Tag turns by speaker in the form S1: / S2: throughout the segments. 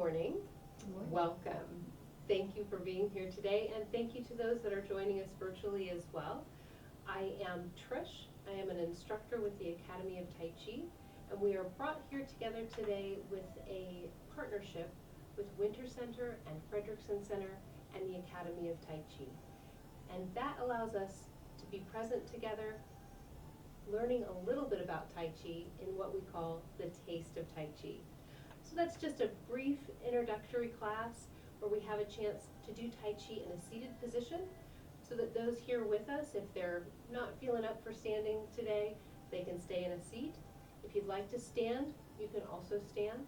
S1: morning.
S2: Good morning.
S1: Welcome. Thank you for being here today, and thank you to those that are joining us virtually as well. I am Trish. I am an instructor with the Academy of Tai Chi, and we are brought here together today with a partnership with Winter Center and Frederickson Center and the Academy of Tai Chi. And that allows us to be present together, learning a little bit about Tai Chi in what we call the Taste of Tai Chi. So that's just a brief introductory class where we have a chance to do Tai Chi in a seated position so that those here with us, if they're not feeling up for standing today, they can stay in a seat. If you'd like to stand, you can also stand.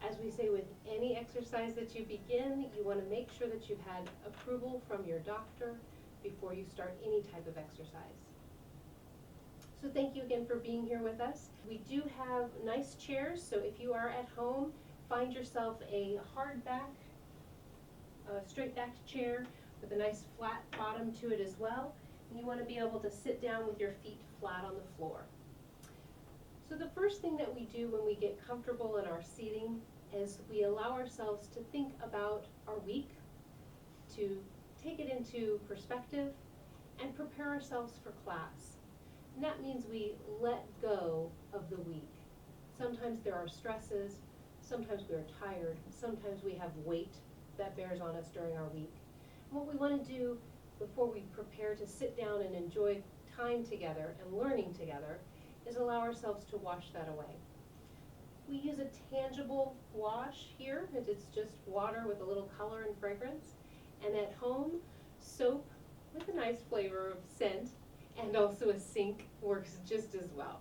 S1: As we say with any exercise that you begin, you want to make sure that you've had approval from your doctor before you start any type of exercise. So thank you again for being here with us. We do have nice chairs, so if you are at home, find yourself a straight backed chair with a nice flat bottom to it as well. And you want to be able to sit down with your feet flat on the floor. So the first thing that we do when we get comfortable in our seating is we allow ourselves to think about our week, to take it into perspective, and prepare ourselves for class. And that means we let go of the week. Sometimes there are stresses, sometimes we are tired, sometimes we have weight that bears on us during our week. And what we want to do before we prepare to sit down and enjoy time together and learning together is allow ourselves to wash that away. We use a tangible wash here. It's just water with a little color and fragrance. And at home, soap with a nice flavor of scent and also a sink works just as well.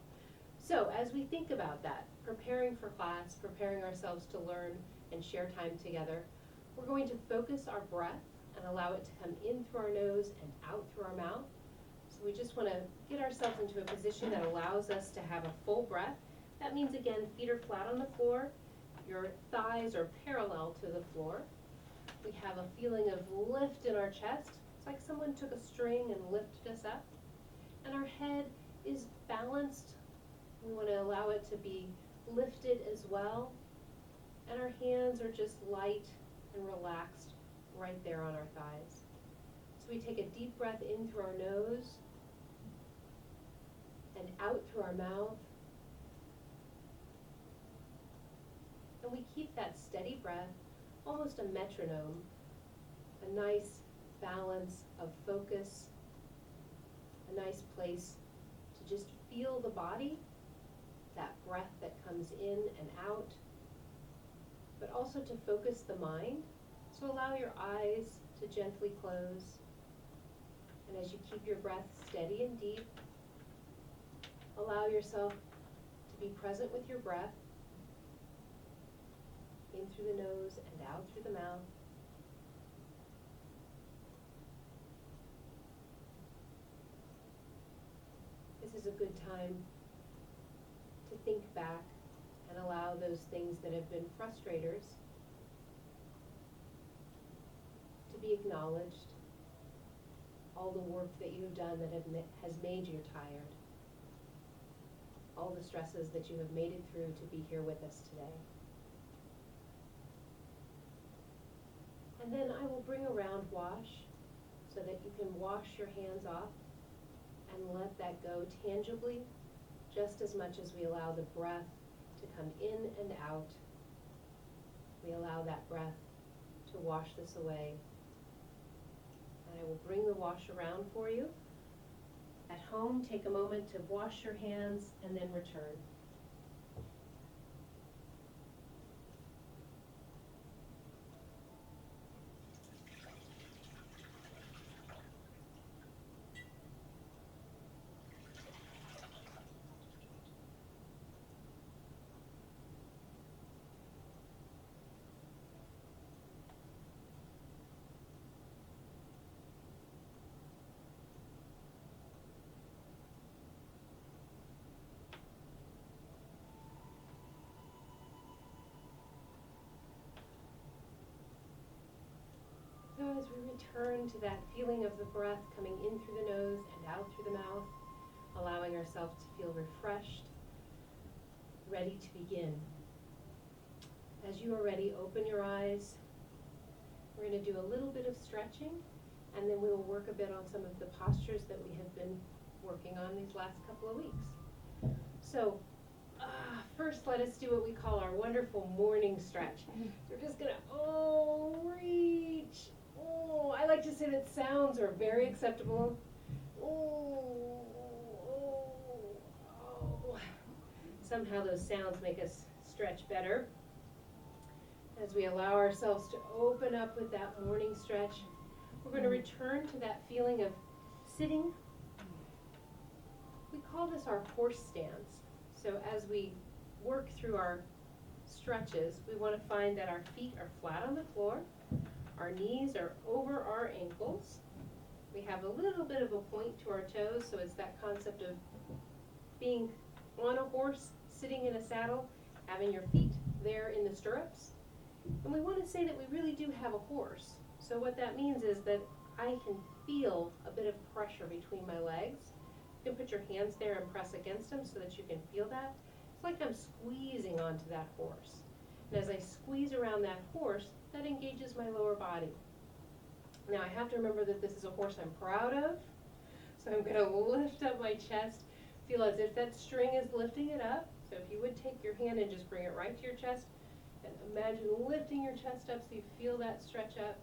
S1: So as we think about that, preparing for class, preparing ourselves to learn and share time together, we're going to focus our breath and allow it to come in through our nose and out through our mouth. So we just want to get ourselves into a position that allows us to have a full breath. That means, again, feet are flat on the floor, your thighs are parallel to the floor. We have a feeling of lift in our chest. It's like someone took a string and lifted us up. And our head is balanced. We want to allow it to be lifted as well. And our hands are just light and relaxed right there on our thighs. So we take a deep breath in through our nose and out through our mouth. And we keep that steady breath, almost a metronome, a nice balance of focus, a nice place to just feel the body, that breath that comes in and out, but also to focus the mind. So allow your eyes to gently close. And as you keep your breath steady and deep, allow yourself to be present with your breath, in through the nose and out through the mouth. This is a good time to think back and allow those things that have been frustrators to be acknowledged, all the work that you have done that has made you tired, all the stresses that you have made it through to be here with us today. And then I will bring a round wash so that you can wash your hands off and let that go tangibly, just as much as we allow the breath to come in and out. We allow that breath to wash this away. And I will bring the wash around for you. At home, take a moment to wash your hands and then return. So as we return to that feeling of the breath coming in through the nose and out through the mouth, allowing ourselves to feel refreshed, ready to begin. As you are ready, open your eyes. We're going to do a little bit of stretching, and then we will work a bit on some of the postures that we have been working on these last couple of weeks. So first, let us do what we call our wonderful morning stretch. We're just going to, reach. I like to say that sounds are very acceptable. Somehow those sounds make us stretch better. As we allow ourselves to open up with that morning stretch, we're going to return to that feeling of sitting. We call this our horse stance. So as we work through our stretches, we want to find that our feet are flat on the floor, our knees are over our ankles. We have a little bit of a point to our toes, so it's that concept of being on a horse, sitting in a saddle, having your feet there in the stirrups. And we want to say that we really do have a horse. So what that means is that I can feel a bit of pressure between my legs. You can put your hands there and press against them so that you can feel that. It's like I'm squeezing onto that horse. And as I squeeze around that horse, that engages my lower body. Now I have to remember that this is a horse I'm proud of. So I'm going to lift up my chest, feel as if that string is lifting it up. So if you would take your hand and just bring it right to your chest, and imagine lifting your chest up so you feel that stretch up.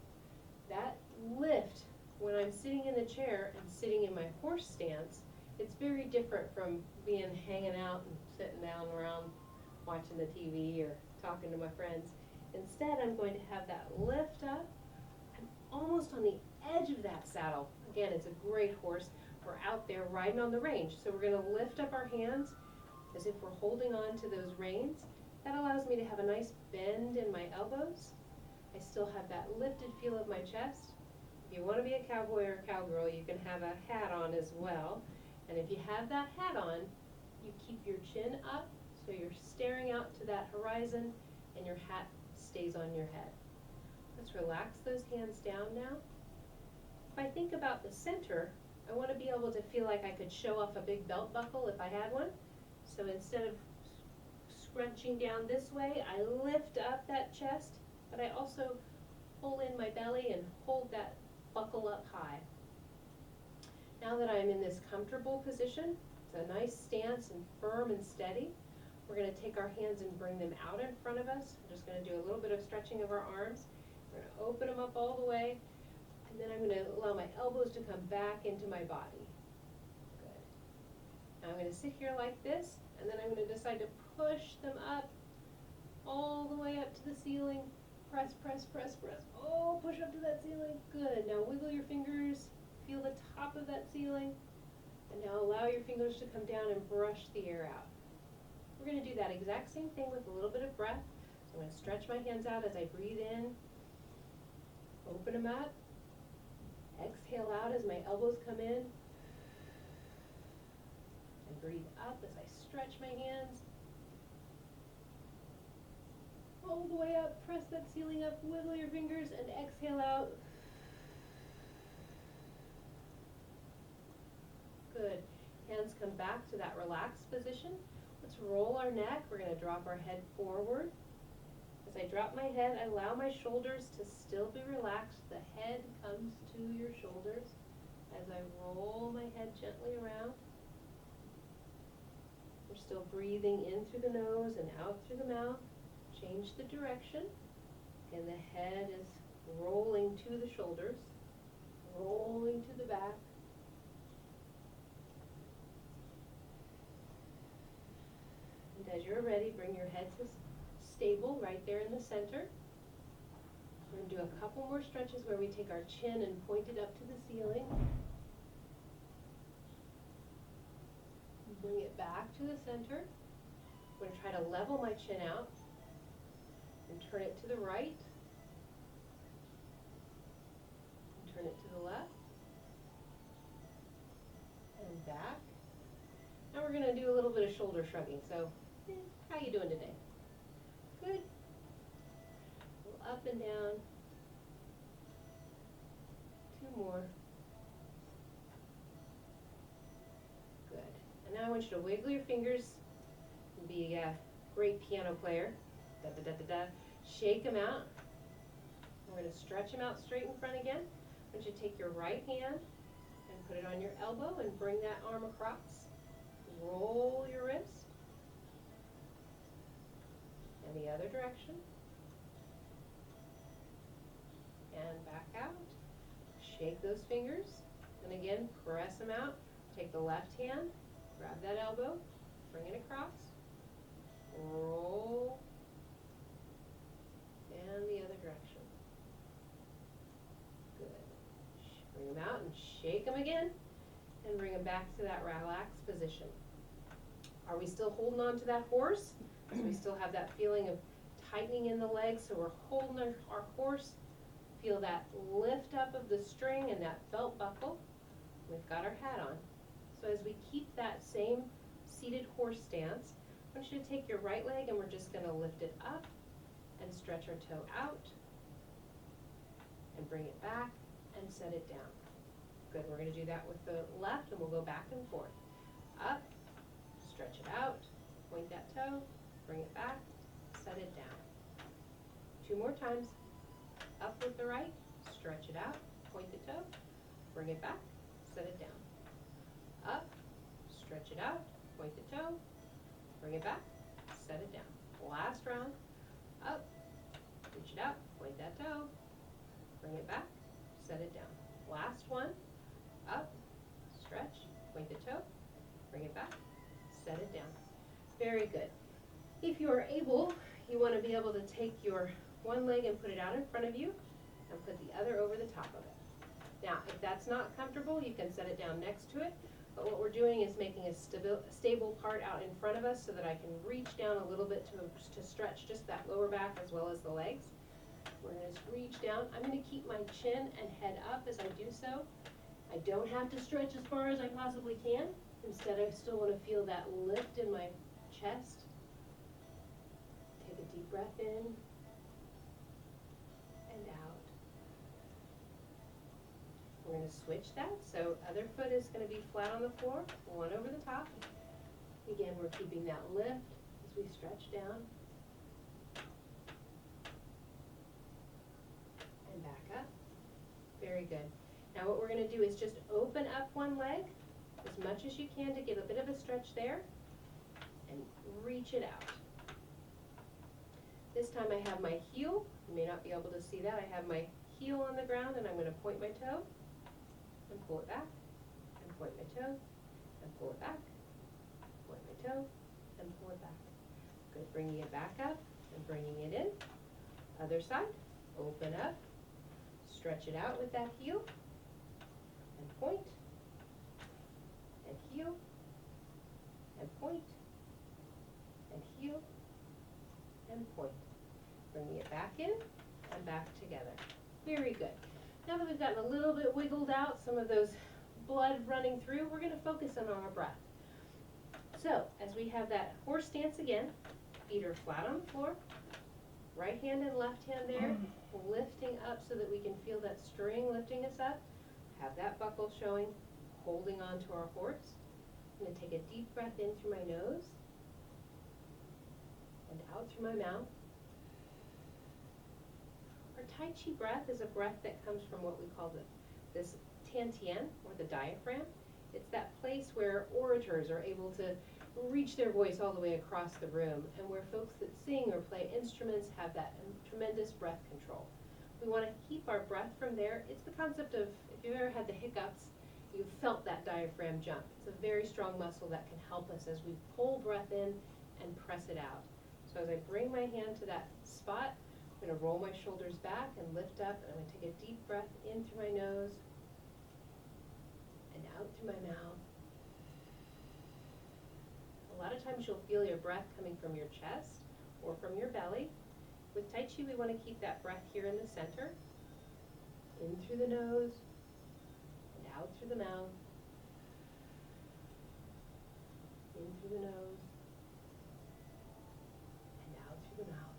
S1: That lift, when I'm sitting in the chair and sitting in my horse stance, it's very different from being hanging out and sitting down around watching the TV or talking to my friends. Instead, I'm going to have that lift up. I'm almost on the edge of that saddle. Again, it's a great horse. We're out there riding on the range. So we're going to lift up our hands as if we're holding on to those reins. That allows me to have a nice bend in my elbows. I still have that lifted feel of my chest. If you want to be a cowboy or a cowgirl, you can have a hat on as well. And if you have that hat on, you keep your chin up so you're staring out to that horizon and your hat stays on your head. Let's relax those hands down now. If I think about the center, I want to be able to feel like I could show off a big belt buckle if I had one. So instead of scrunching down this way, I lift up that chest, but I also pull in my belly and hold that buckle up high. Now that I'm in this comfortable position, it's a nice stance and firm and steady. We're going to take our hands and bring them out in front of us. We're just going to do a little bit of stretching of our arms. We're going to open them up all the way, and then I'm going to allow my elbows to come back into my body. Good. Now I'm going to sit here like this, and then I'm going to decide to push them up, all the way up to the ceiling. Press, press, press, press. Oh, push up to that ceiling. Good. Now wiggle your fingers. Feel the top of that ceiling. And now allow your fingers to come down and brush the air out. We're going to do that exact same thing with a little bit of breath. So I'm going to stretch my hands out as I breathe in. Open them up. Exhale out as my elbows come in. And breathe up as I stretch my hands. All the way up, press that ceiling up, wiggle your fingers, and exhale out. Good. Hands come back to that relaxed position. Let's roll our neck. We're going to drop our head forward. As I drop my head, I allow my shoulders to still be relaxed. The head comes to your shoulders as I roll my head gently around. We're still breathing in through the nose and out through the mouth. Change the direction, and the head is rolling to the shoulders, rolling to the back. And as you're ready, bring your head to stable right there in the center. We're going to do a couple more stretches where we take our chin and point it up to the ceiling. Bring it back to the center. I'm going to try to level my chin out. And turn it to the right, and turn it to the left, and back. Now we're going to do a little bit of shoulder shrugging. So, how you doing today? Good. Up and down. 2 more. Good. And now I want you to wiggle your fingers and be a great piano player. Da, da, da, da, da. Shake them out. We're going to stretch them out straight in front again. I want you to take your right hand and put it on your elbow and bring that arm across. Roll your wrist. And the other direction. And back out. Shake those fingers. And again, press them out. Take the left hand, grab that elbow, bring it across. Roll. And the other direction. Good. Bring them out and shake them again. And bring them back to that relaxed position. Are we still holding on to that horse? So we still have that feeling of tightening in the legs, so we're holding our horse. Feel that lift up of the string and that belt buckle. We've got our hat on. So as we keep that same seated horse stance, I want you to take your right leg and we're just going to lift it up and stretch our toe out and bring it back and set it down. Good, we're going to do that with the left and we'll go back and forth. Up, stretch it out, point that toe, bring it back, set it down. 2 more times. Up with the right, stretch it out, point the toe, bring it back, set it down. Up, stretch it out, point the toe, bring it back, set it down. Last round. Up, reach it out, point that toe, bring it back, set it down. Last one. Up, stretch, point the toe, bring it back, set it down. Very good. If you are able, you want to be able to take your one leg and put it out in front of you and put the other over the top of it. Now, if that's not comfortable, you can set it down next to it, but what we're doing is making a stable part out in front of us so that I can reach down a little bit to stretch just that lower back as well as the legs. We're going to just reach down. I'm going to keep my chin and head up as I do so. I don't have to stretch as far as I possibly can. Instead, I still want to feel that lift in my chest. Take a deep breath in and out. We're going to switch that. So other foot is going to be flat on the floor, one over the top. Again, we're keeping that lift as we stretch down. And back up. Very good. Now what we're going to do is just open up one leg as much as you can to get a bit of a stretch there and reach it out. This time I have my heel. You may not be able to see that. I have my heel on the ground and I'm going to point my toe and pull it back and point my toe and pull it back, point my toe and pull it back. Good. Bringing it back up and bringing it in. Other side. Open up. Stretch it out with that heel. And point, and heel, and point, and heel, and point. Bringing it back in and back together. Very good. Now that we've gotten a little bit wiggled out, some of those blood running through, we're going to focus on our breath. So, as we have that horse stance again, feet are flat on the floor, right hand and left hand there, lifting up so that we can feel that string lifting us up. Have that buckle showing, holding on to our horse. I'm going to take a deep breath in through my nose and out through my mouth. Our Tai Chi breath is a breath that comes from what we call this tian or the diaphragm. It's that place where orators are able to reach their voice all the way across the room, and where folks that sing or play instruments have that tremendous breath control. We want to keep our breath from there. It's the concept of, if you've ever had the hiccups, you've felt that diaphragm jump. It's a very strong muscle that can help us as we pull breath in and press it out. So as I bring my hand to that spot, I'm going to roll my shoulders back and lift up, and I'm going to take a deep breath in through my nose and out through my mouth. A lot of times you'll feel your breath coming from your chest or from your belly. With Tai Chi, we want to keep that breath here in the center. In through the nose and out through the mouth. In through the nose and out through the mouth.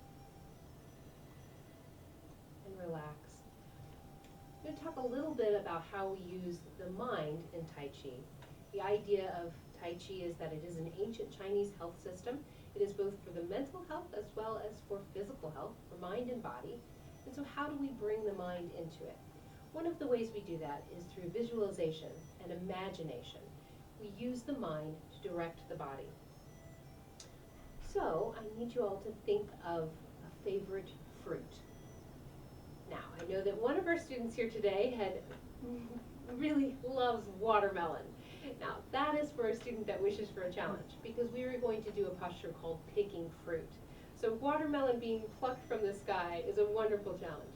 S1: And relax. I'm going to talk a little bit about how we use the mind in Tai Chi. The idea of Tai Chi is that it is an ancient Chinese health system. It is both for the mental health as well as for physical health, for mind and body. And so how do we bring the mind into it? One of the ways we do that is through visualization and imagination. We use the mind to direct the body. So I need you all to think of a favorite fruit. Now, I know that one of our students here today really loves watermelon. Now, that is for a student that wishes for a challenge, because we are going to do a posture called picking fruit. So watermelon being plucked from the sky is a wonderful challenge.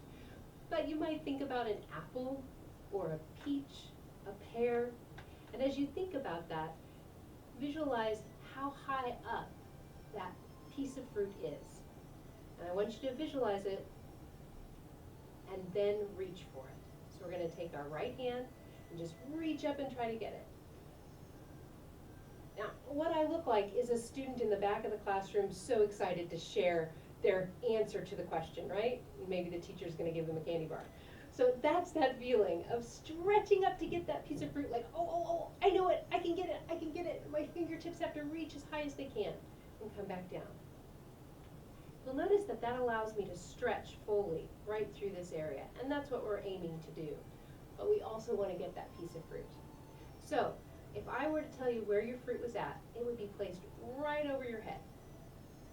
S1: But you might think about an apple or a peach, a pear, and as you think about that, visualize how high up that piece of fruit is. And I want you to visualize it and then reach for it. So we're going to take our right hand and just reach up and try to get it. Now, what I look like is a student in the back of the classroom so excited to share their answer to the question, right? Maybe the teacher's going to give them a candy bar. So that's that feeling of stretching up to get that piece of fruit, like, oh, I know it, I can get it, I can get it. My fingertips have to reach as high as they can and come back down. You'll notice that that allows me to stretch fully right through this area, and that's what we're aiming to do. But we also want to get that piece of fruit. So if I were to tell you where your fruit was at, it would be placed right over your head,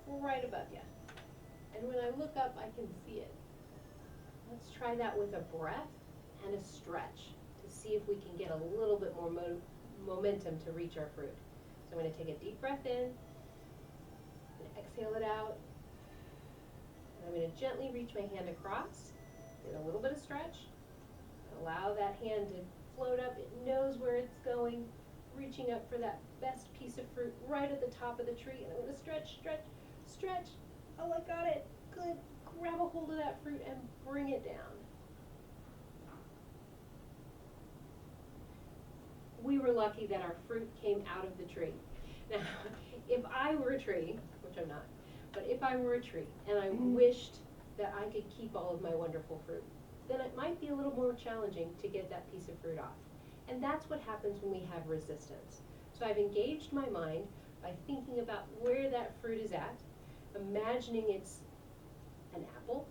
S1: right above you. And when I look up, I can see it. Let's try that with a breath and a stretch to see if we can get a little bit more momentum to reach our fruit. So I'm going to take a deep breath in and exhale it out. And I'm going to gently reach my hand across, get a little bit of stretch, allow that hand to float up. It knows where it's going, reaching up for that best piece of fruit right at the top of the tree. And I'm going to stretch, stretch, stretch. Oh, I got it. Good. Grab a hold of that fruit and bring it down. We were lucky that our fruit came out of the tree. Now, if I were a tree, which I'm not, but if I were a tree and I wished that I could keep all of my wonderful fruit, then it might be a little more challenging to get that piece of fruit off. And that's what happens when we have resistance. So I've engaged my mind by thinking about where that fruit is at, imagining it's an apple.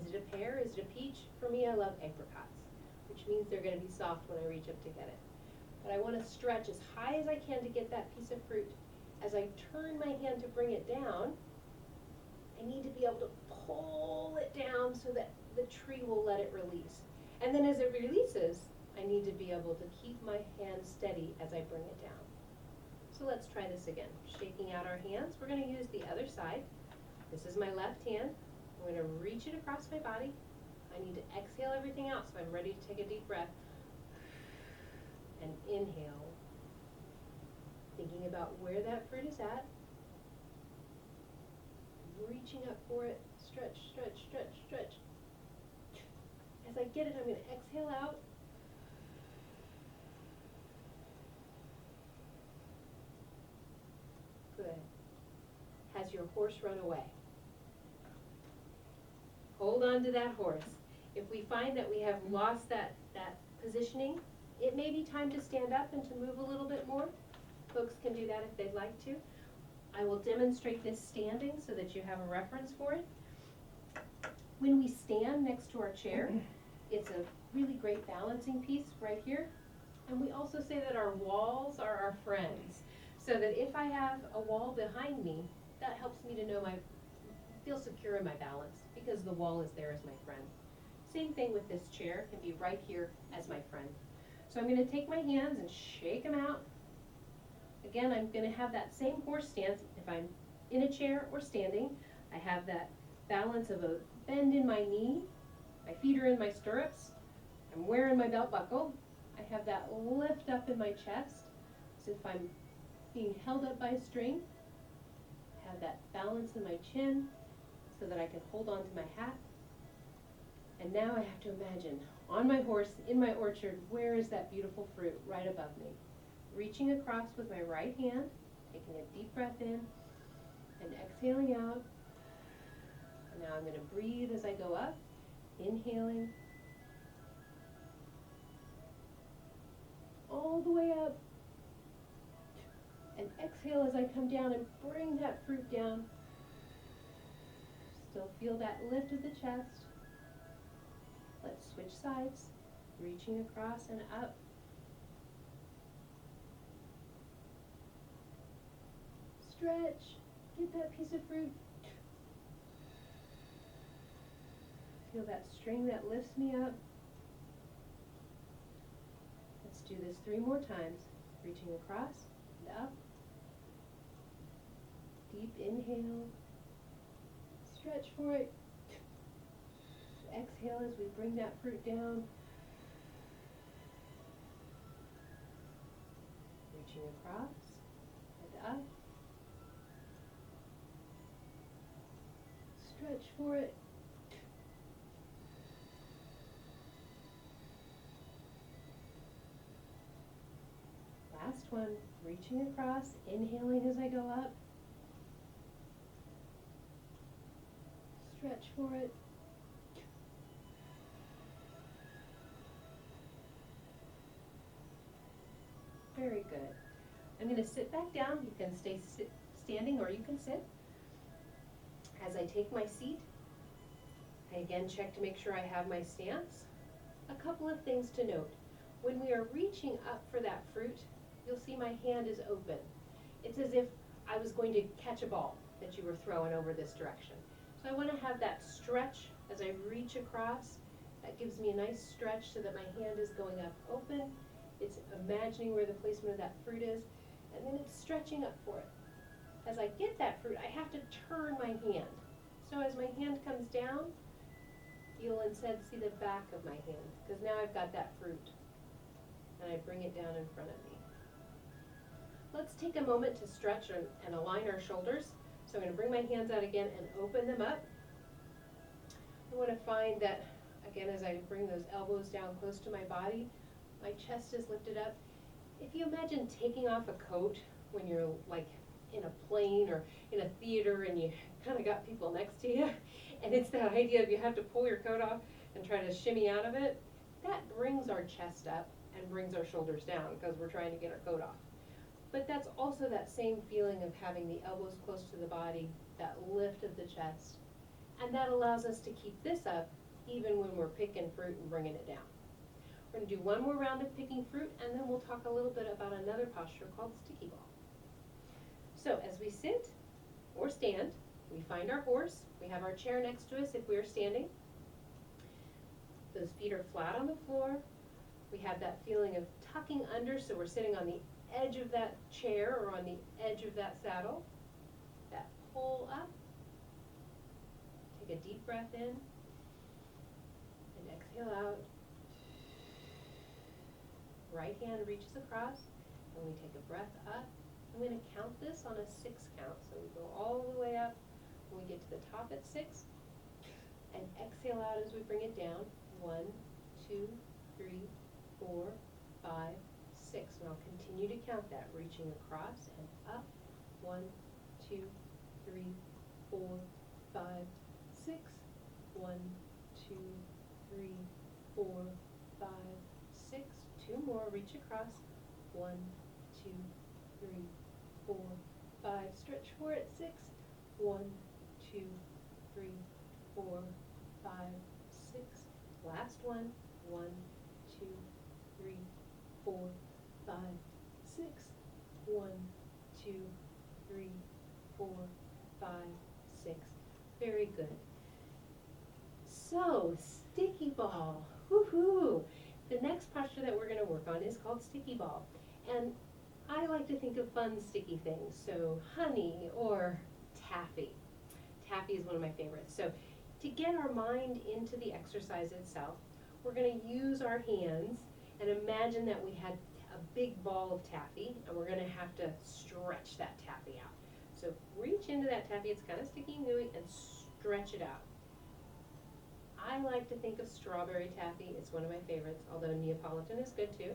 S1: Is it a pear? Is it a peach? For me, I love apricots, which means they're going to be soft when I reach up to get it. But I want to stretch as high as I can to get that piece of fruit. As I turn my hand to bring it down, I need to be able to pull it down so that the tree will let it release. And then as it releases, I need to be able to keep my hand steady as I bring it down. So let's try this again. Shaking out our hands, we're going to use the other side. This is my left hand. I'm going to reach it across my body. I need to exhale everything out, so I'm ready to take a deep breath. And inhale, thinking about where that fruit is at. Reaching up for it. Stretch, stretch, stretch, stretch. As I get it, I'm going to exhale out. Good. Has your horse run away? Hold on to that horse. If we find that we have lost that positioning, it may be time to stand up and to move a little bit more. Folks can do that if they'd like to. I will demonstrate this standing so that you have a reference for it. When we stand next to our chair, it's a really great balancing piece right here. And we also say that our walls are our friends. So that if I have a wall behind me, that helps me to know feel secure in my balance because the wall is there as my friend. Same thing with this chair, can be right here as my friend. So I'm going to take my hands and shake them out. Again, I'm going to have that same horse stance. If I'm in a chair or standing, I have that balance of a bend in my knee. My feet are in my stirrups. I'm wearing my belt buckle. I have that lift up in my chest as if I'm being held up by a string. I have that balance in my chin so that I can hold on to my hat. And now I have to imagine on my horse, in my orchard, where is that beautiful fruit right above me? Reaching across with my right hand, taking a deep breath in and exhaling out. And now I'm going to breathe as I go up, inhaling all the way up and exhaling. exhale as I come down and bring that fruit down. Still feel that lift of the chest. Let's switch sides, reaching across and up. Stretch, get that piece of fruit. Feel that string that lifts me up. Let's do this 3 more times, reaching across and up. Deep inhale, stretch for it. Exhale as we bring that fruit down. Reaching across and up. Stretch for it. Last one, reaching across, inhaling as I go up. Stretch for it. Very good. I'm going to sit back down. You can stay standing or you can sit. As I take my seat, I again check to make sure I have my stance. A couple of things to note. When we are reaching up for that fruit, you'll see my hand is open. It's as if I was going to catch a ball that you were throwing over this direction. So I want to have that stretch as I reach across. That gives me a nice stretch so that my hand is going up open. It's imagining where the placement of that fruit is, and then it's stretching up for it. As I get that fruit, I have to turn my hand. So as my hand comes down, you'll instead see the back of my hand, because now I've got that fruit, and I bring it down in front of me. Let's take a moment to stretch and align our shoulders. So I'm going to bring my hands out again and open them up. I want to find that, again, as I bring those elbows down close to my body, my chest is lifted up. If you imagine taking off a coat when you're like in a plane or in a theater and you kind of got people next to you, and it's that idea of you have to pull your coat off and try to shimmy out of it, that brings our chest up and brings our shoulders down because we're trying to get our coat off. But that's also that same feeling of having the elbows close to the body, that lift of the chest. And that allows us to keep this up even when we're picking fruit and bringing it down. We're going to do one more round of picking fruit, and then we'll talk a little bit about another posture called sticky ball. So as we sit or stand, we find our horse. We have our chair next to us if we are standing. Those feet are flat on the floor. We have that feeling of tucking under, so we're sitting on the edge of that chair or on the edge of that saddle. That pull up. Take a deep breath in and exhale out. Right hand reaches across, and we take a breath up. I'm going to count this on a 6 count. So we go all the way up, and we get to the top at 6, and exhale out as we bring it down. 1, 2, 3, 4, 5, 6. And I'll continue to count that, reaching across and up. 1, 2, 3, 4, 5, 6. 1, 2, 3, 4, 5, 6. 2 more, reach across. 1, 2, 3, 4, 5. Stretch for it. 6. 1, 2, 3, 4, 5, 6. Last one. 1, 2, 3, 4, 5, 6. 1, 2, 3, 4, 5, 6. Very good. So, sticky ball. Woohoo! The next posture that we're going to work on is called sticky ball. And I like to think of fun sticky things, so honey or taffy. Taffy is one of my favorites. So to get our mind into the exercise itself, we're going to use our hands and imagine that we had a big ball of taffy, and we're going to have to stretch that taffy out. So reach into that taffy, it's kind of sticky and gooey, and stretch it out. I like to think of strawberry taffy. It's one of my favorites, although Neapolitan is good too.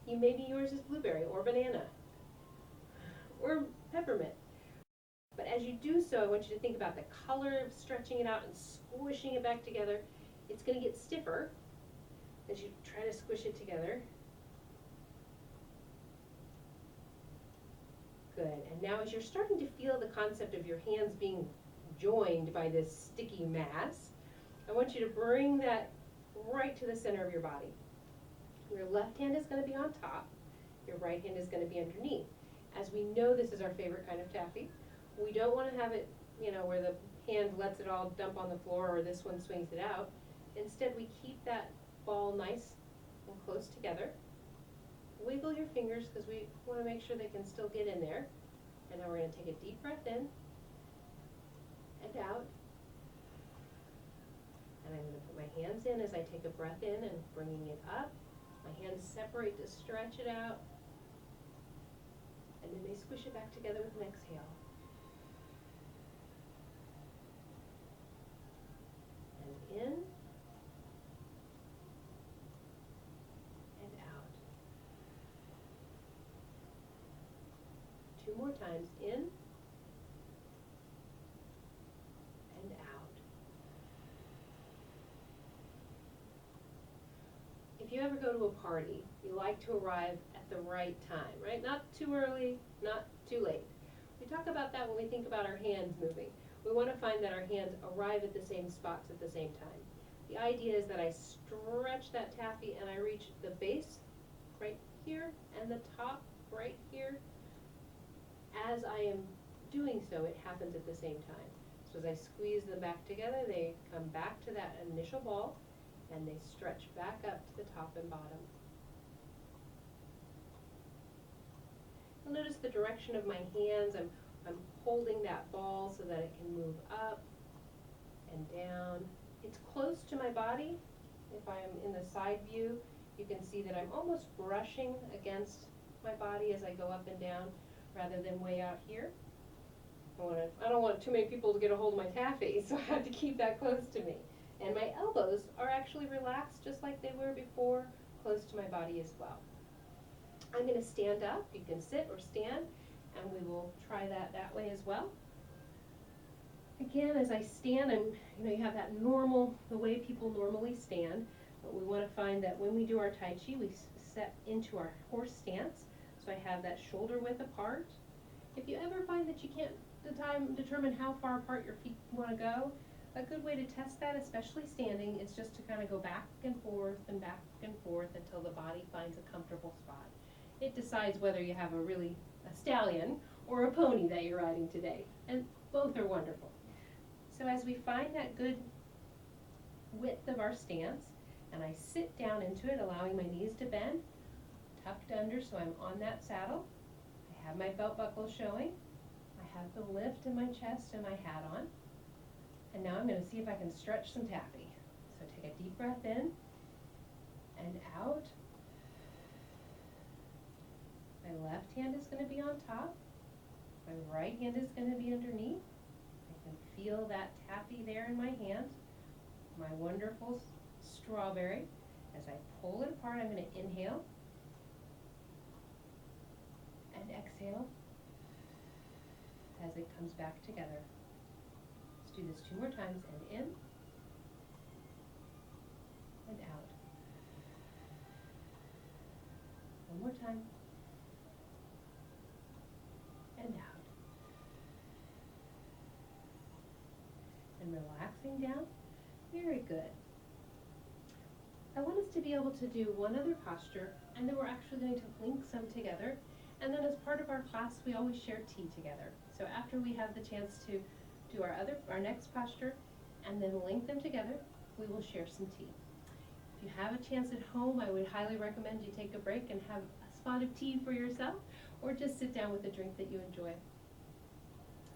S1: Maybe yours is blueberry or banana or peppermint. But as you do so, I want you to think about the color of stretching it out and squishing it back together. It's going to get stiffer as you try to squish it together. Good. And now as you're starting to feel the concept of your hands being joined by this sticky mass, I want you to bring that right to the center of your body. Your left hand is going to be on top. Your right hand is going to be underneath. As we know, this is our favorite kind of taffy. We don't want to have it, you know, where the hand lets it all dump on the floor or this one swings it out. Instead, we keep that ball nice and close together. Wiggle your fingers because we want to make sure they can still get in there. And now we're going to take a deep breath in and out. And I'm going to put my hands in as I take a breath in and bringing it up. My hands separate to stretch it out. And then they squish it back together with an exhale. And in. And out. 2 more times. In. And out. If you ever go to a party, you like to arrive at the right time, right? Not too early, not too late. We talk about that when we think about our hands moving. We want to find that our hands arrive at the same spots at the same time. The idea is that I stretch that taffy and I reach the base right here and the top right here. As I am doing so, it happens at the same time. So as I squeeze them back together, they come back to that initial ball and they stretch back up to the top and bottom. You'll notice the direction of my hands. I'm holding that ball so that it can move up and down. It's close to my body. If I'm in the side view, you can see that I'm almost brushing against my body as I go up and down rather than way out here. I don't want too many people to get a hold of my taffy, so I have to keep that close to me. And my elbows are actually relaxed just like they were before, close to my body as well. I'm going to stand up. You can sit or stand, and we will try that way as well. Again, as I stand, you have that the way people normally stand, but we want to find that when we do our Tai Chi, we step into our horse stance. So I have that shoulder width apart. If you ever find that you can't determine how far apart your feet want to go, a good way to test that, especially standing, is just to kind of go back and forth until the body finds a comfortable spot. It decides whether you have a stallion or a pony that you're riding today, and both are wonderful. So as we find that good width of our stance, and I sit down into it, allowing my knees to bend, tucked under so I'm on that saddle. I have my belt buckle showing. I have the lift in my chest and my hat on. And now I'm going to see if I can stretch some taffy. So take a deep breath in and out. My left hand is going to be on top. My right hand is going to be underneath. I can feel that taffy there in my hand. My wonderful strawberry. As I pull it apart, I'm going to inhale and exhale as it comes back together. Let's do this 2 more times, and in and out. 1 more time, and out. And relaxing down. Very good. I want us to be able to do one other posture, and then we're actually going to link some together. And then as part of our class, we always share tea together. So after we have the chance to do our next posture and then link them together, we will share some tea. If you have a chance at home, I would highly recommend you take a break and have a spot of tea for yourself, or just sit down with a drink that you enjoy.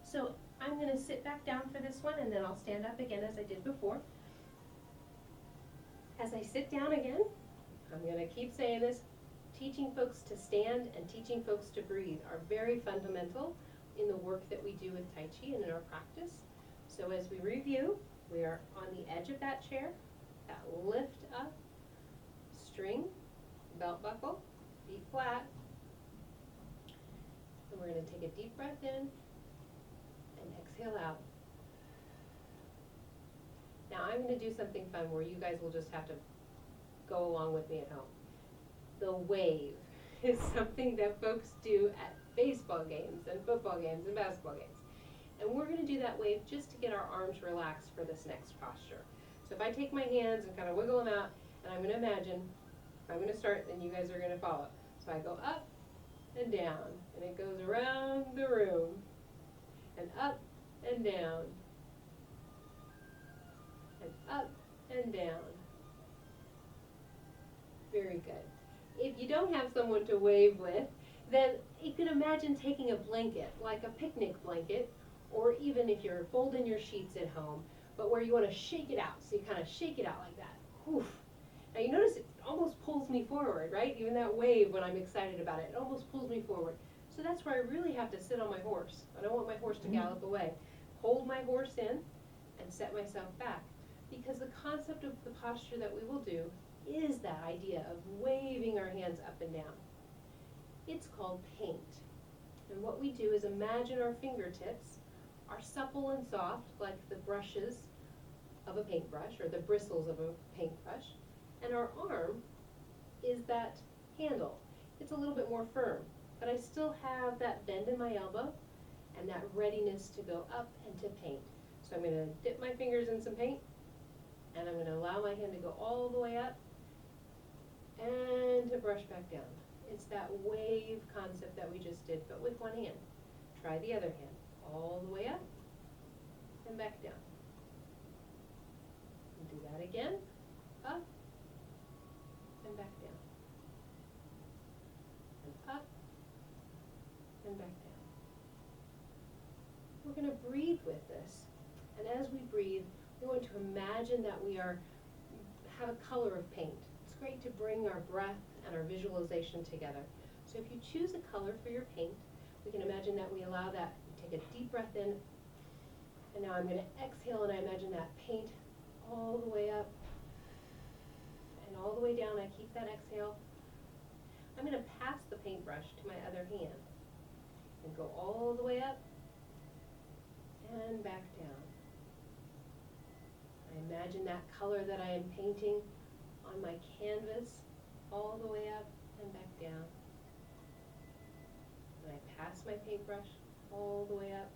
S1: So I'm going to sit back down for this one, and then I'll stand up again as I did before. As I sit down again, I'm going to keep saying this, teaching folks to stand and teaching folks to breathe are very fundamental in the work that we do with Tai Chi and in our practice. So as we review, we are on the edge of that chair, that lift up, string, belt buckle, feet flat, and we're going to take a deep breath in and exhale out. Now I'm going to do something fun where you guys will just have to go along with me at home. The wave. is something that folks do at baseball games and football games and basketball games. And we're going to do that wave just to get our arms relaxed for this next posture. So if I take my hands and kind of wiggle them out, and I'm going to imagine, I'm going to start, then you guys are going to follow. So I go up and down, and it goes around the room, and up and down, and up and down. Very good. If you don't have someone to wave with, then you can imagine taking a blanket, like a picnic blanket, or even if you're folding your sheets at home, but where you want to shake it out. So you kind of shake it out like that. Whew. Now you notice it almost pulls me forward, right? Even that wave, when I'm excited about it, it almost pulls me forward. So that's where I really have to sit on my horse. I don't want my horse to gallop away. Hold my horse in and set myself back. Because the concept of the posture that we will do is that idea of waving our hands up and down. It's called paint. And what we do is imagine our fingertips are supple and soft like the brushes of a paintbrush or the bristles of a paintbrush, and our arm is that handle. It's a little bit more firm, but I still have that bend in my elbow and that readiness to go up and to paint. So I'm going to dip my fingers in some paint, and I'm going to allow my hand to go all the way up and to brush back down. It's that wave concept that we just did, but with one hand. Try the other hand. All the way up and back down. And do that again. Up and back down. And up and back down. We're going to breathe with this. And as we breathe, we want to imagine that we have a color of paint. It's great to bring our breath and our visualization together. So if you choose a color for your paint, we can imagine that we allow that. Take a deep breath in, and now I'm going to exhale, and I imagine that paint all the way up and all the way down. I keep that exhale. I'm going to pass the paintbrush to my other hand and go all the way up and back down. I imagine that color that I am painting on my canvas all the way up and back down. And I pass my paintbrush all the way up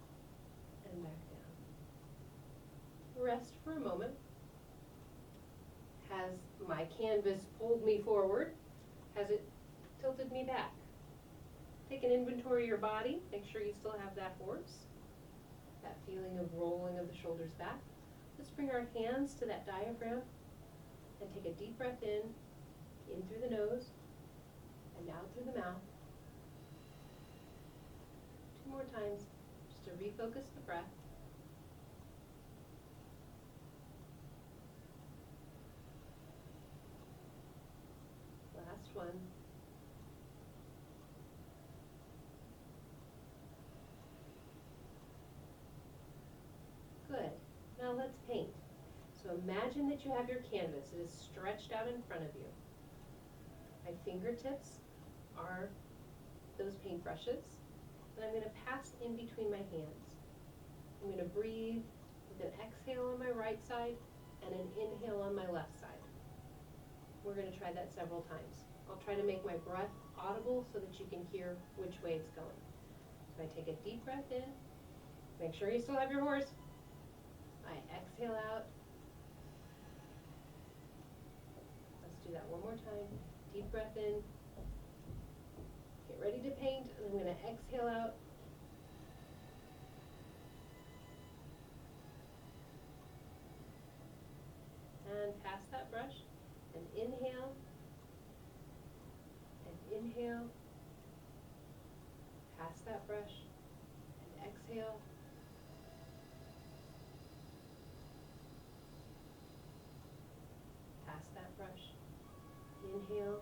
S1: and back down. Rest for a moment. Has my canvas pulled me forward? Has it tilted me back? Take an inventory of your body. Make sure you still have that horse. That feeling of rolling of the shoulders back. Let's bring our hands to that diaphragm and take a deep breath in through the nose and out through the mouth. 2 more times, just to refocus the breath. Last one. Good. Now let's paint. So imagine that you have your canvas. It is stretched out in front of you. My fingertips are those paintbrushes. And I'm going to pass in between my hands. I'm going to breathe with an exhale on my right side and an inhale on my left side. We're going to try that several times. I'll try to make my breath audible so that you can hear which way it's going. So I take a deep breath in. Make sure you still have your horse. I exhale out. Let's do that one more time. Deep breath in. Get ready to paint, and I'm going to exhale out. And pass that brush, and inhale, and inhale. Pass that brush, and exhale. Pass that brush, inhale.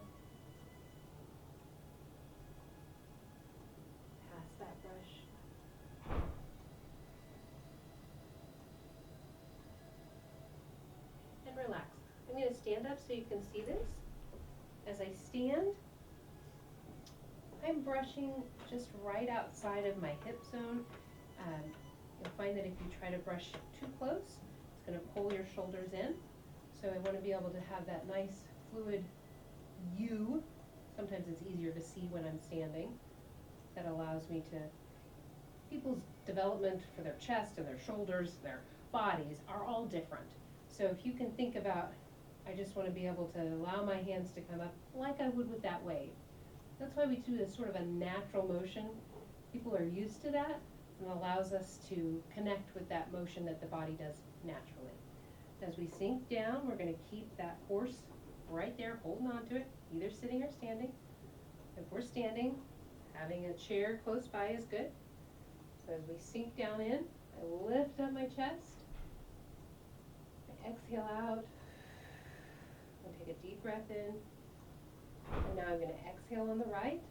S1: Pass that brush. And relax. I'm going to stand up so you can see this. As I stand, I'm brushing just right outside of my hip zone. You'll find that if you try to brush too close, it's going to pull your shoulders in. So I want to be able to have that nice fluid U Sometimes it's easier to see when I'm standing. That allows me to, people's development for their chest and their shoulders, their bodies are all different. So if you can think about, I just want to be able to allow my hands to come up like I would with that wave. That's why we do this sort of a natural motion. People are used to that, and allows us to connect with that motion that the body does naturally. As we sink down, we're going to keep that horse right there, holding on to it, either sitting or standing. If we're standing, having a chair close by is good. So as we sink down in, I lift up my chest, I exhale out, I take a deep breath in, and now I'm going to exhale on the right.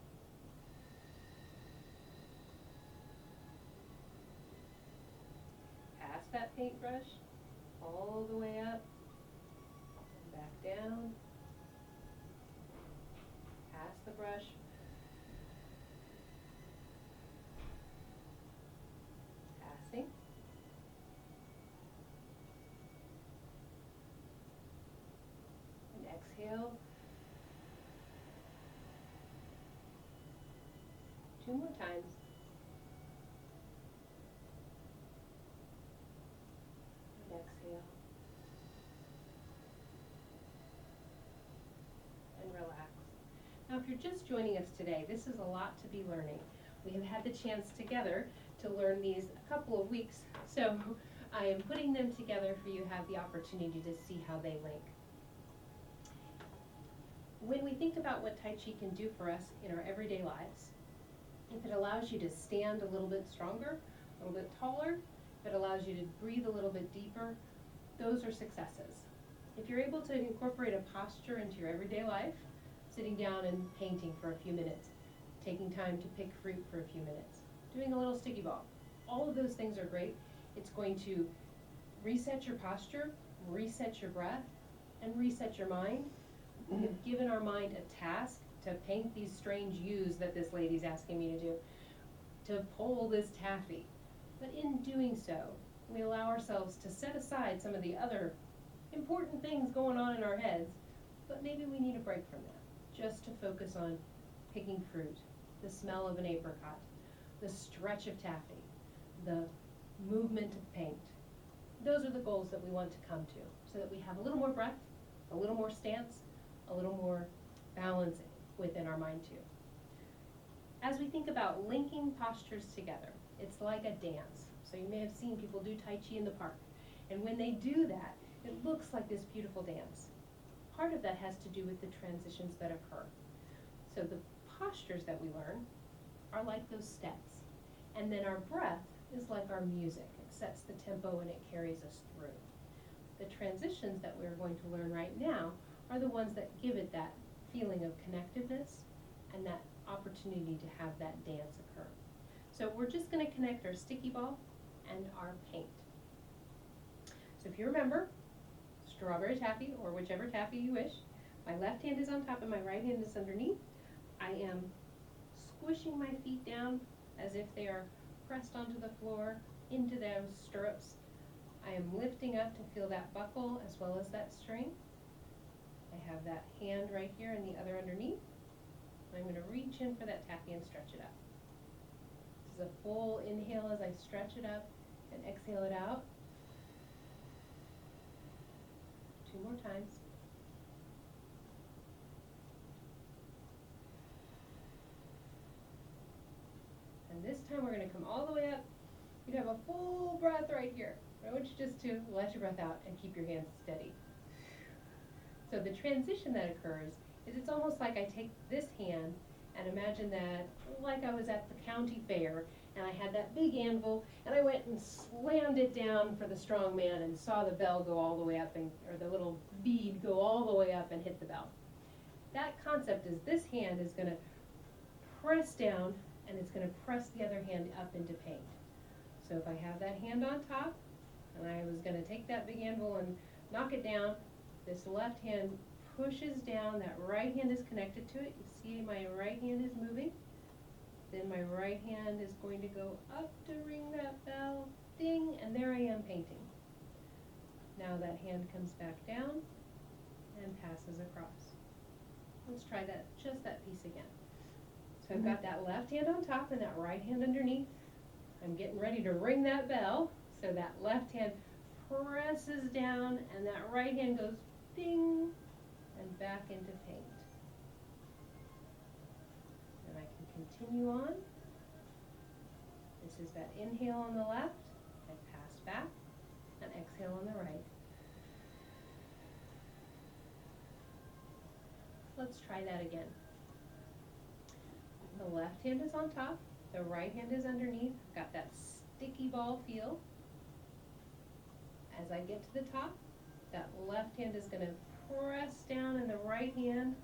S1: Pass that paintbrush all the way up, and back down, pass the brush, passing, and exhale. 2 more times. And exhale. And relax. Now, if you're just joining us today, this is a lot to be learning. We have had the chance together to learn these a couple of weeks, so I am putting them together for you to have the opportunity to see how they link. When we think about what Tai Chi can do for us in our everyday lives, if it allows you to stand a little bit stronger, a little bit taller, if it allows you to breathe a little bit deeper, those are successes. If you're able to incorporate a posture into your everyday life, sitting down and painting for a few minutes, taking time to pick fruit for a few minutes, doing a little sticky ball, all of those things are great. It's going to reset your posture, reset your breath, and reset your mind. We have given our mind a task to paint these strange U's that this lady's asking me to do, to pull this taffy. But in doing so, we allow ourselves to set aside some of the other important things going on in our heads, but maybe we need a break from that, just to focus on picking fruit, the smell of an apricot, the stretch of taffy, the movement of paint. Those are the goals that we want to come to, so that we have a little more breath, a little more stance, a little more balance within our mind too. As we think about linking postures together, it's like a dance. So you may have seen people do Tai Chi in the park. And when they do that, it looks like this beautiful dance. Part of that has to do with the transitions that occur. So the postures that we learn are like those steps. And then our breath is like our music. It sets the tempo and it carries us through. The transitions that we're going to learn right now are the ones that give it that feeling of connectiveness and that opportunity to have that dance occur. So we're just going to connect our sticky ball and our paint. So if you remember, strawberry taffy or whichever taffy you wish, my left hand is on top and my right hand is underneath. I am squishing my feet down as if they are pressed onto the floor into those stirrups. I am lifting up to feel that buckle as well as that string. I have that hand right here and the other underneath. I'm going to reach in for that taffy and stretch it up. This is a full inhale as I stretch it up and exhale it out. 2 more times. And this time we're going to come all the way up. You'd have a full breath right here. I want you just to let your breath out and keep your hands steady. So the transition that occurs is it's almost like I take this hand and imagine that like I was at the county fair and I had that big anvil and I went and slammed it down for the strong man and saw the bell go all the way up, and, or the little bead go all the way up and hit the bell. That concept is this hand is going to press down and it's going to press the other hand up into paint. So if I have that hand on top and I was going to take that big anvil and knock it down, this left hand pushes down, that right hand is connected to it. You see my right hand is moving. Then my right hand is going to go up to ring that bell, ding, and there I am painting. Now that hand comes back down and passes across. Let's try that, just that piece again. So I've got that left hand on top and that right hand underneath. I'm getting ready to ring that bell. So that left hand presses down and that right hand goes ding and back into paint. And I can continue on. This is that inhale on the left, I pass back, and exhale on the right. Let's try that again. The left hand is on top, the right hand is underneath. Got that sticky ball feel. As I get to the top, that left hand is going to press down and the right hand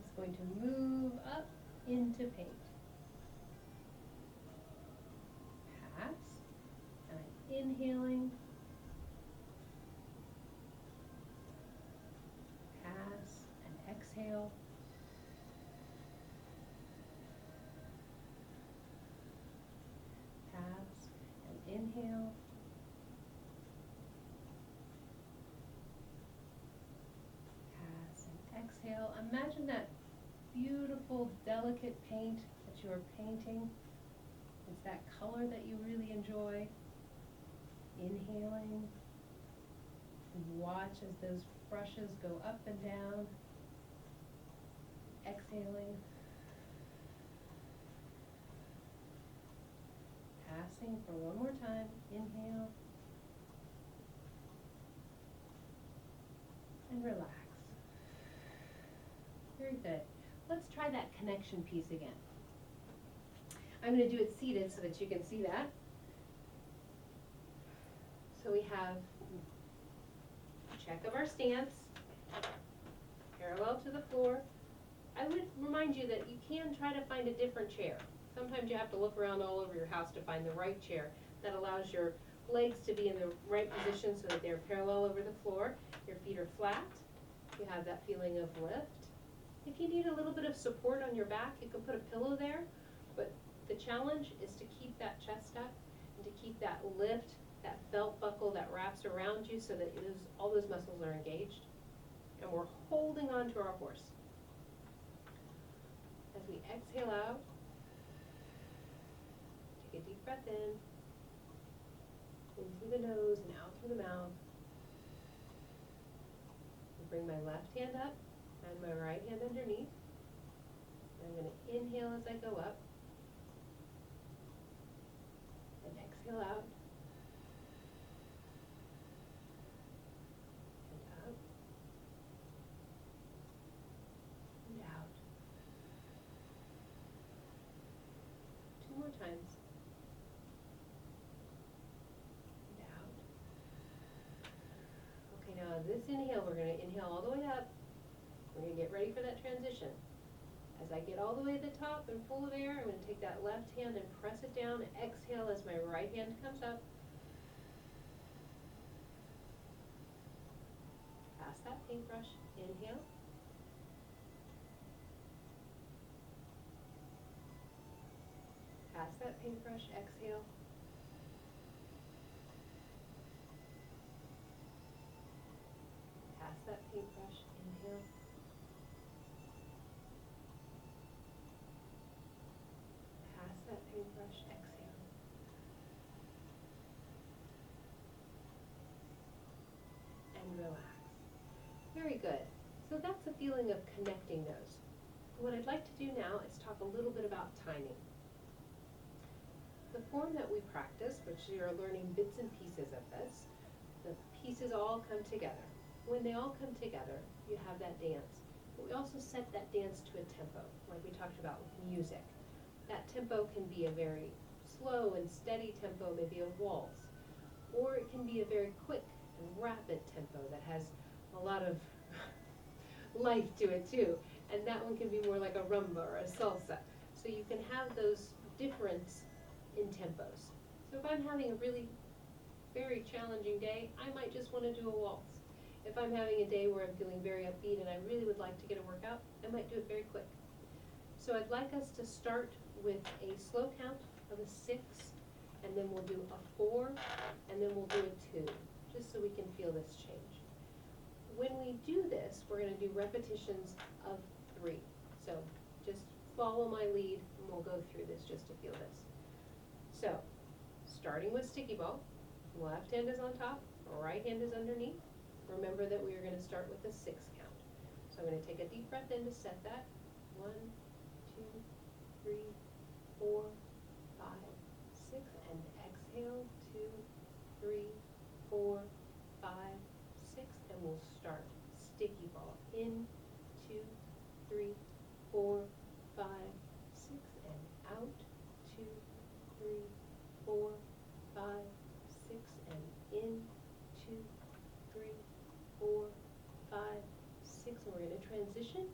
S1: is going to move up into paint. Pass, and I'm inhaling. Pass and exhale. Pass and inhale. Pass and exhale. Imagine that beautiful, delicate paint that you are painting. It's that color that you really enjoy. Inhaling. And watch as those brushes go up and down. Exhaling. Passing for one more time. Inhale. And relax. Very good. Let's try that connection piece again. I'm going to do it seated so that you can see that. So we have check of our stance, parallel to the floor. I would remind you that you can try to find a different chair. Sometimes you have to look around all over your house to find the right chair that allows your legs to be in the right position so that they're parallel over the floor. Your feet are flat. You have that feeling of lift. If you need a little bit of support on your back, you can put a pillow there, but the challenge is to keep that chest up and to keep that lift, that belt buckle that wraps around you so that all those muscles are engaged. And we're holding on to our horse. As we exhale out, take a deep breath in through the nose and out through the mouth. And bring my left hand up and my right hand underneath. And I'm going to inhale as I go up and exhale out. Times. And out. Okay, now this inhale, we're going to inhale all the way up. We're going to get ready for that transition. As I get all the way to the top and full of air, I'm going to take that left hand and press it down and exhale as my right hand comes up. Pass that paintbrush. Inhale. Pass that paintbrush, exhale. Pass that paintbrush, inhale. Pass that paintbrush, exhale. And relax. Very good. So that's the feeling of connecting those. What I'd like to do now is talk a little bit about timing. The form that we practice, which you're learning bits and pieces of this, the pieces all come together. When they all come together, you have that dance. But we also set that dance to a tempo, like we talked about with music. That tempo can be a very slow and steady tempo, maybe a waltz, or it can be a very quick and rapid tempo that has a lot of life to it too. And that one can be more like a rumba or a salsa. So you can have those difference in tempos. So if I'm having a really very challenging day, I might just want to do a waltz. If I'm having a day where I'm feeling very upbeat and I really would like to get a workout, I might do it very quick. So I'd like us to start with a slow count of a 6, and then we'll do a 4, and then we'll do a 2, just so we can feel this change. When we do this, we're going to do repetitions of 3. So just follow my lead and we'll go through this just to feel this. So, starting with sticky ball, left hand is on top, right hand is underneath. Remember that we are going to start with the 6 count. So I'm going to take a deep breath in to set that. 1, 2, 3, 4, 5, 6, and exhale, 2, 3, 4, 5, 6, and we'll start sticky ball in, 2, 3, 4, 5, 6, and out, 2, 3, 4, 5, 6, and in, 2, 3, 4, 5, 6, and we're going to transition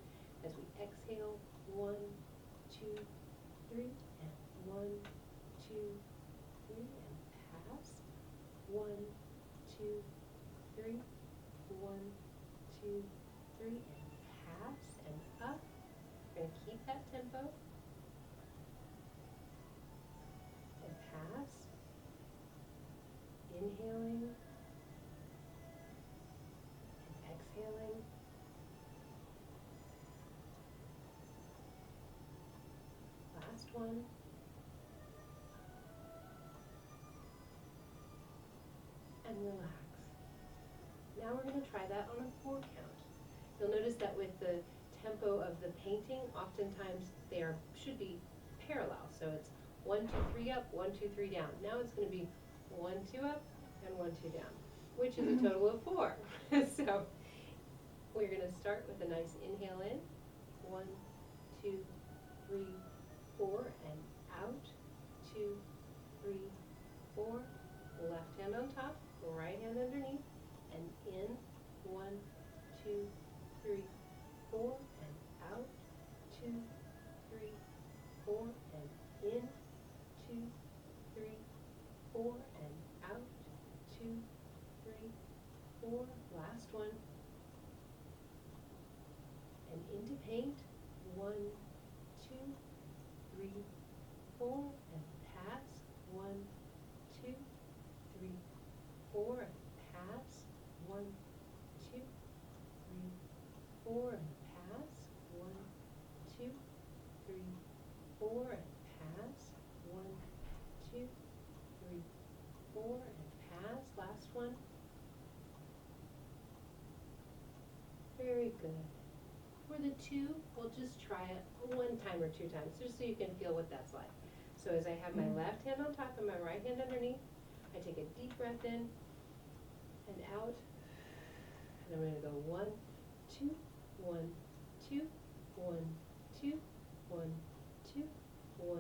S1: as we exhale, 1, 2, 3, and 1, 2, 3, and pass, 1, 2, 3, 1, 2, 3, and pass, and up. We're going to keep that tempo, and pass, inhaling, and exhaling, last one, and relax. Now we're going to try that on a 4 count. You'll notice that with the tempo of the painting, oftentimes they should be parallel. So it's 1, 2, 3 up, 1, 2, 3 down. Now it's going to be 1, 2 up, and 1, 2 down, which is a total of 4. So we're going to start with a nice inhale in, 1, 2, 3, 4, and out, 2, 3, 4, left hand on top, right hand underneath, and in, 1, 2, 3, 4, and out, 2, 3, 4, and in, 2, 3, 4, and out, 2, 3, 4, last one, and into paint, 1, 2, 3, 4, and pass, 1, 2, 3, 4, and pass, 1, 2, 3, 4, and pass, 1, 2, 3, 4, and pass, 1, 2, 3, 4, and pass, last one. Very good. For the 2, we'll just try it 1 time or 2 times, just so you can feel what that's like. So as I have my left hand on top and my right hand underneath, I take a deep breath in and out, and I'm going to go 1, 2, 1, 2, 1, 2, 1, 2, 1,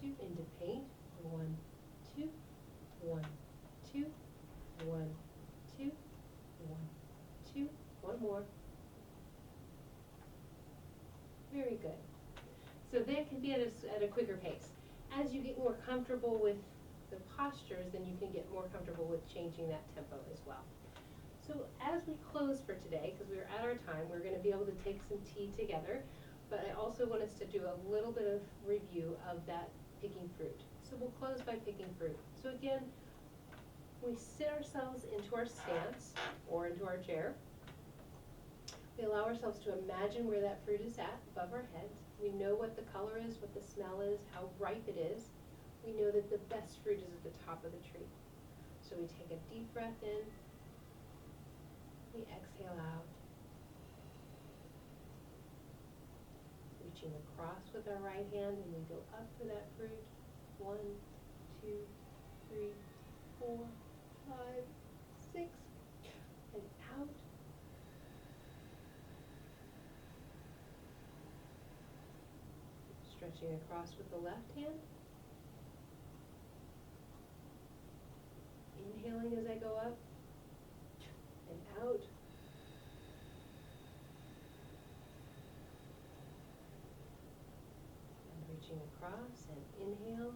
S1: 2, into paint, 1, 2, 1, 2, 1, 2, 1, 2, one more. Very good. So that can be at a quicker pace. As you get more comfortable with the postures, then you can get more comfortable with changing that tempo as well. So as we close for today, because we're at our time, we're going to be able to take some tea together, but I also want us to do a little bit of review of that picking fruit. So we'll close by picking fruit. So again, we sit ourselves into our stance or into our chair. We allow ourselves to imagine where that fruit is at above our heads. We know what the color is, what the smell is, how ripe it is. We know that the best fruit is at the top of the tree. So we take a deep breath in. We exhale out. Reaching across with our right hand, and we go up for that fruit. 1, 2, 3, 4, 5, 6, and out. Stretching across with the left hand. Inhaling as I go up and out. And reaching across and inhale.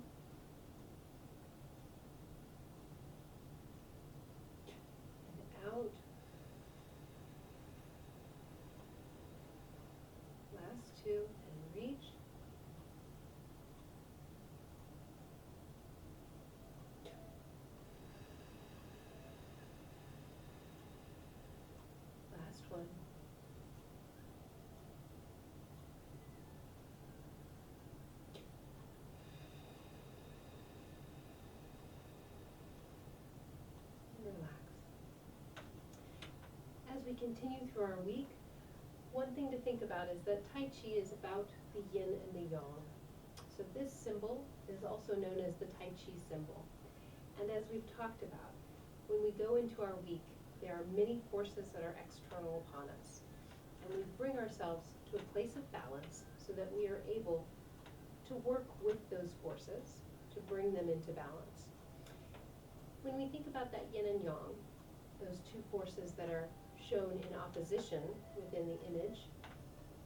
S1: And out. Last 2 and reach. Last one. we continue through our week, one thing to think about is that Tai Chi is about the yin and the yang. So this symbol is also known as the Tai Chi symbol. And as we've talked about, when we go into our week, there are many forces that are external upon us. And we bring ourselves to a place of balance so that we are able to work with those forces to bring them into balance. When we think about that yin and yang, those two forces that are shown in opposition within the image,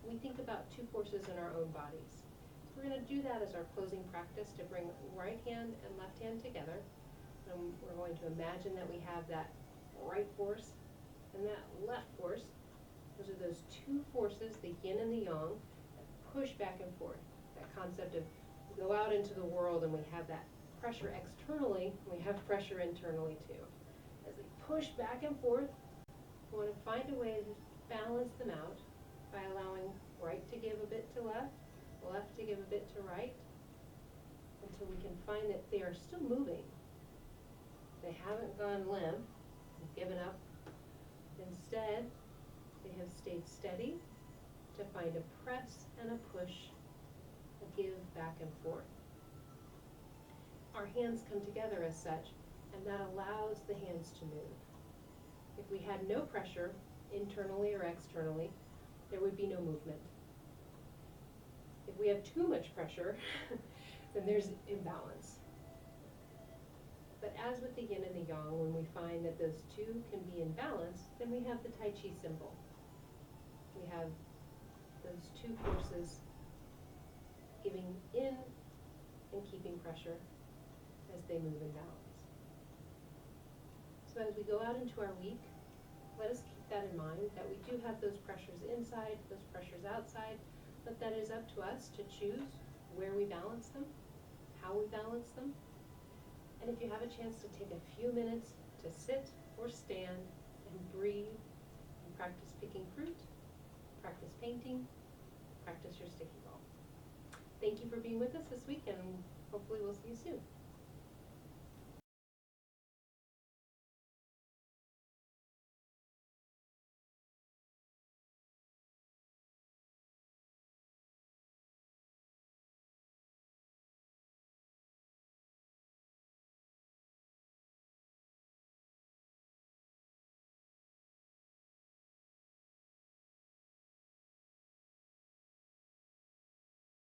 S1: we think about two forces in our own bodies. So we're going to do that as our closing practice to bring right hand and left hand together. And we're going to imagine that we have that right force and that left force. Those are those two forces, the yin and the yang, that push back and forth. That concept of we go out into the world and we have that pressure externally, and we have pressure internally too. As we push back and forth, we want to find a way to balance them out by allowing right to give a bit to left, left to give a bit to right, until we can find that they are still moving. They haven't gone limp and given up. Instead, they have stayed steady to find a press and a push, a give back and forth. Our hands come together as such, and that allows the hands to move. If we had no pressure, internally or externally, there would be no movement. If we have too much pressure, then there's imbalance. But as with the yin and the yang, when we find that those two can be in balance, then we have the Tai Chi symbol. We have those two forces giving in and keeping pressure as they move in balance. So as we go out into our week, let us keep that in mind, that we do have those pressures inside, those pressures outside, but that is up to us to choose where we balance them, how we balance them. And if you have a chance to take a few minutes to sit or stand and breathe and practice picking fruit, practice painting, practice your sticky ball. Thank you for being with us this week, and hopefully we'll see you soon.